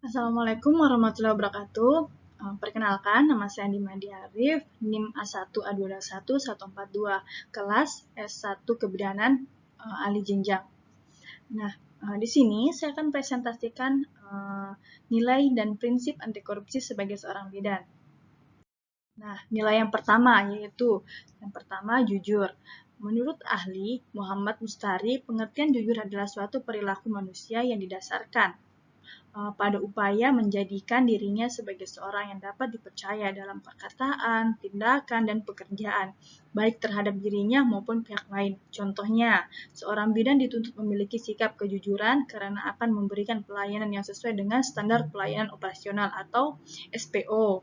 Assalamualaikum warahmatullahi wabarakatuh. Perkenalkan, nama saya Andi Madi Arif, NIM A1A2214142, kelas S1 Kebidanan Ahli Jenjang. Nah, di sini saya akan presentasikan nilai dan prinsip anti korupsi sebagai seorang bidan. Nah, nilai yang pertama yaitu jujur. Menurut ahli Muhammad Mustari, pengertian jujur adalah suatu perilaku manusia yang didasarkan pada upaya menjadikan dirinya sebagai seorang yang dapat dipercaya dalam perkataan, tindakan, dan pekerjaan, baik terhadap dirinya maupun pihak lain. Contohnya, seorang bidan dituntut memiliki sikap kejujuran karena akan memberikan pelayanan yang sesuai dengan standar pelayanan operasional atau SPO.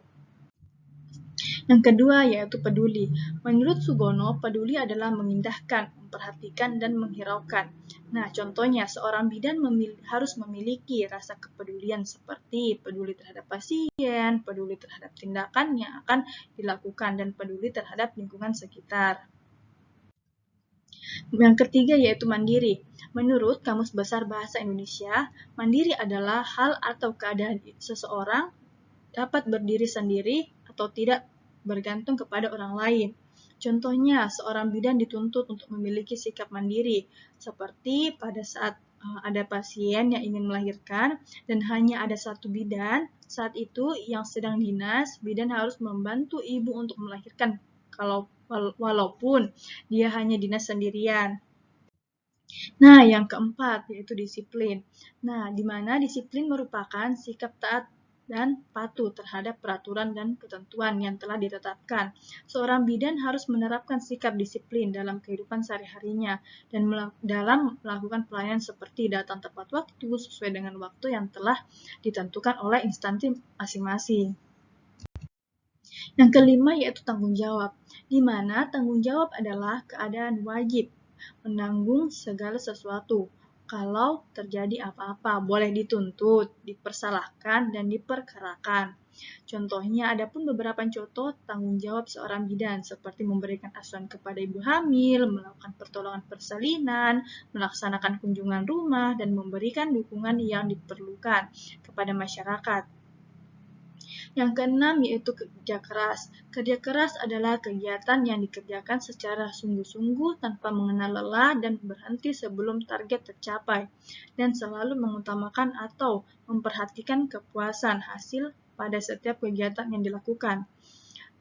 Yang kedua yaitu peduli. Menurut Sugono, peduli adalah mengindahkan, memperhatikan, dan menghiraukan. Nah, contohnya seorang bidan harus memiliki rasa kepedulian seperti peduli terhadap pasien, peduli terhadap tindakan yang akan dilakukan, dan peduli terhadap lingkungan sekitar. Yang ketiga yaitu mandiri. Menurut Kamus Besar Bahasa Indonesia, mandiri adalah hal atau keadaan seseorang dapat berdiri sendiri atau tidak bergantung kepada orang lain. Contohnya, seorang bidan dituntut untuk memiliki sikap mandiri, seperti pada saat ada pasien yang ingin melahirkan dan hanya ada satu bidan, saat itu yang sedang dinas, bidan harus membantu ibu untuk melahirkan walaupun dia hanya dinas sendirian. Nah, yang keempat yaitu disiplin. Nah, di mana disiplin merupakan sikap taat dan patuh terhadap peraturan dan ketentuan yang telah ditetapkan. Seorang bidan harus menerapkan sikap disiplin dalam kehidupan sehari-harinya dan dalam melakukan pelayanan seperti datang tepat waktu sesuai dengan waktu yang telah ditentukan oleh instansi masing-masing. Yang kelima yaitu tanggung jawab, di mana tanggung jawab adalah keadaan wajib menanggung segala sesuatu. Kalau terjadi apa-apa, boleh dituntut, dipersalahkan, dan diperkarakan. Contohnya, ada pun beberapa contoh tanggung jawab seorang bidan, seperti memberikan asuhan kepada ibu hamil, melakukan pertolongan persalinan, melaksanakan kunjungan rumah, dan memberikan dukungan yang diperlukan kepada masyarakat. Yang keenam yaitu kerja keras. Kerja keras adalah kegiatan yang dikerjakan secara sungguh-sungguh tanpa mengenal lelah dan berhenti sebelum target tercapai, dan selalu mengutamakan atau memperhatikan kepuasan hasil pada setiap kegiatan yang dilakukan.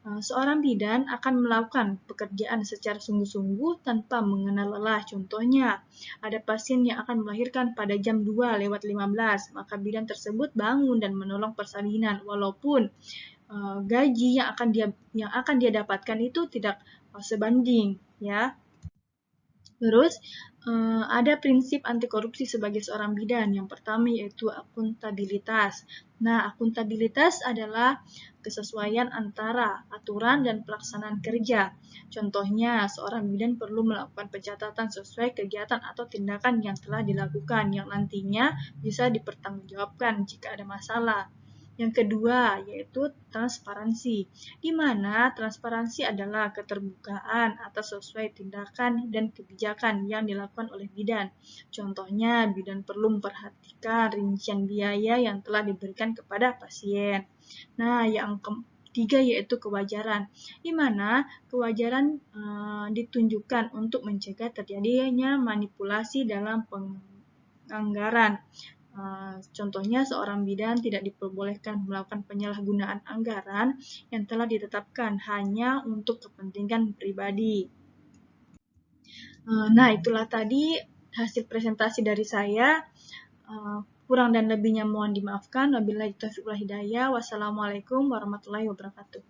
Seorang bidan akan melakukan pekerjaan secara sungguh-sungguh tanpa mengenal lelah. Contohnya, ada pasien yang akan melahirkan pada jam 2:15, maka bidan tersebut bangun dan menolong persalinan walaupun gaji yang akan dia dapatkan itu tidak sebanding, ya. Terus, ada prinsip anti korupsi sebagai seorang bidan. Yang pertama yaitu akuntabilitas. Nah, akuntabilitas adalah kesesuaian antara aturan dan pelaksanaan kerja. Contohnya, seorang bidan perlu melakukan pencatatan sesuai kegiatan atau tindakan yang telah dilakukan, yang nantinya bisa dipertanggungjawabkan jika ada masalah. Yang kedua yaitu transparansi, di mana transparansi adalah keterbukaan atas sesuai tindakan dan kebijakan yang dilakukan oleh bidan. Contohnya, bidan perlu memperhatikan rincian biaya yang telah diberikan kepada pasien. Nah, yang ketiga yaitu kewajaran, di mana kewajaran ditunjukkan untuk mencegah terjadinya manipulasi dalam penganggaran. Contohnya, seorang bidan tidak diperbolehkan melakukan penyalahgunaan anggaran yang telah ditetapkan hanya untuk kepentingan pribadi. Nah, itulah tadi hasil presentasi dari saya. Kurang dan lebihnya mohon dimaafkan. Wabillahi taufiq wal hidayah. Wassalamualaikum warahmatullahi wabarakatuh.